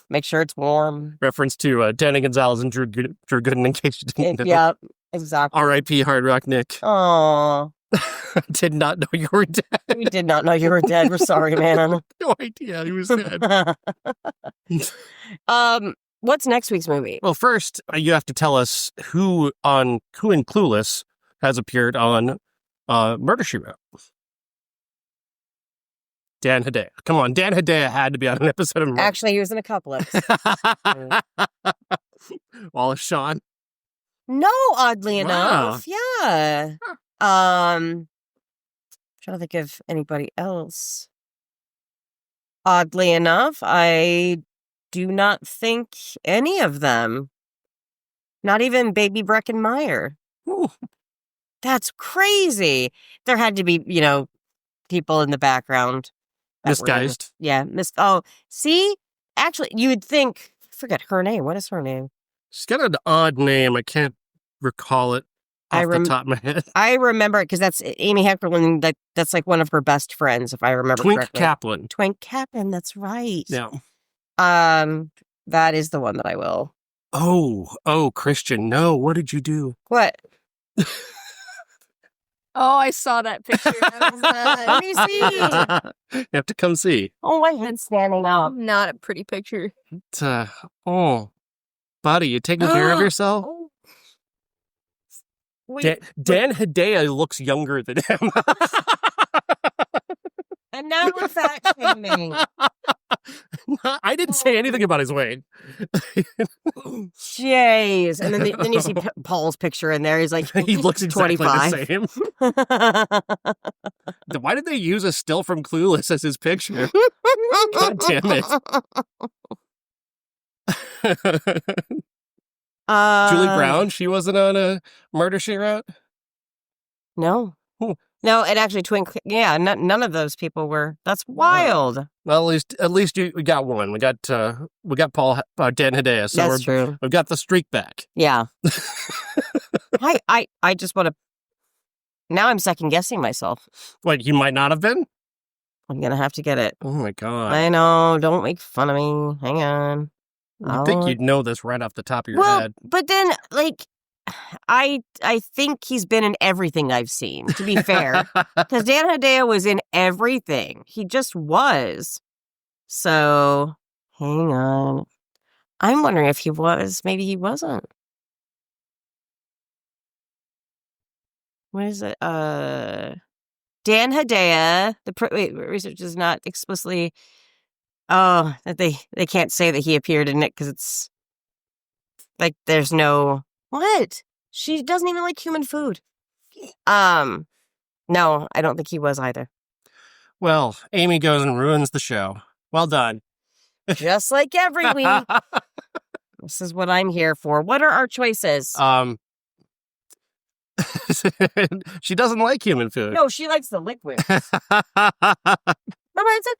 Make sure it's warm. Reference to Danny Gonzalez and Drew Gooden, in case you didn't know. Yeah, exactly. R.I.P. Hard Rock Nick. Oh, Did not know you were dead. we did not know you were dead. We're sorry, man. No idea he was dead. What's next week's movie? Well, first you have to tell us who in Clueless has appeared on Murder, She Wrote. Dan Hedaya. Come on, Dan Hedaya had to be on an episode of Murder. Actually, he was in a couple of. Wallace Shawn. No, oddly Wow. enough, yeah. Trying to think of anybody else. Oddly enough, I do not think any of them. Not even Baby Breckenmeyer. Ooh. That's crazy. There had to be, people in the background. that were in- Disguised. Yeah. Oh, see? Actually, you would think, forget her name. What is her name? She's got an odd name. I can't recall it I off the top of my head. I remember it because that's Amy Heckerling. That's like one of her best friends, if I remember Twink correctly. Kaplan. Twink Kaplan, that's right. Yeah. That is the one that I will. Oh, Christian. No, what did you do? What? Oh, I saw that picture. That was Let me see. You have to come see. Oh, my head's standing up. not a pretty picture. Buddy, you taking care of yourself? Oh. Wait, Dan Hedaya looks younger than him. and now we're fat shaming. I didn't say anything about his weight. Jeez. And then you see Paul's picture in there. He's like, He looks exactly 25. the same. Why did they use a still from Clueless as his picture? God damn it. Julie Brown, she wasn't on a Murder, She Wrote? No. Hmm. No, and actually none of those people were. That's wild. Well, at least we got one. We got Paul Dan Hedaya, so That's true. we've got the streak back. Yeah. I just want to. Now I'm second guessing myself. What, you might not have been? I'm gonna have to get it. Oh my god! I know. Don't make fun of me. Hang on. I think you'd know this right off the top of your Well, head. but then I think he's been in everything I've seen, to be fair. Because Dan Hedaya was in everything. He just was. So, hang on. I'm wondering if he was. Maybe he wasn't. What is it? Dan Hedaya. Research is not explicitly. Oh, that they can't say that he appeared in it because it's like there's no. What? She doesn't even like human food. No, I don't think he was either. Well, Amy goes and ruins the show. Well done. Just like every week. This is what I'm here for. What are our choices? She doesn't like human food. No, she likes the liquid. Remember I said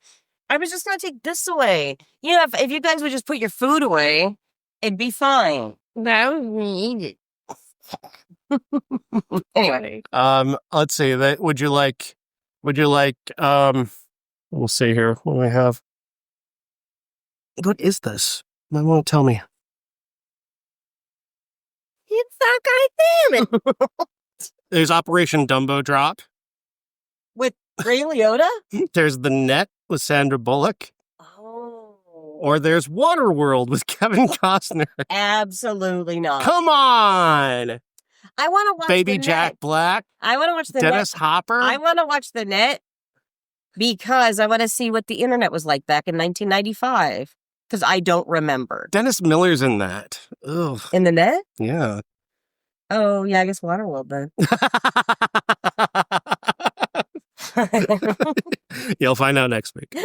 I was just gonna take this away. You know, if you guys would just put your food away, it'd be fine. That would need it. Anyway. Let's see. Would you like we'll see here. What do I have? What is this? It won't tell me. It's that guy, damn it. There's Operation Dumbo Drop. With Ray Liotta? There's The Net with Sandra Bullock. Oh. Or there's Waterworld with Kevin Costner. Absolutely not. Come on. I want to watch Baby The Jack Net. Black. I want to watch The Dennis Net. Hopper. I want to watch The Net because I want to see what the internet was like back in 1995. Because I don't remember. Dennis Miller's in that. Ugh. In The Net? Yeah. Oh, yeah, I guess Waterworld then. You'll find out next week.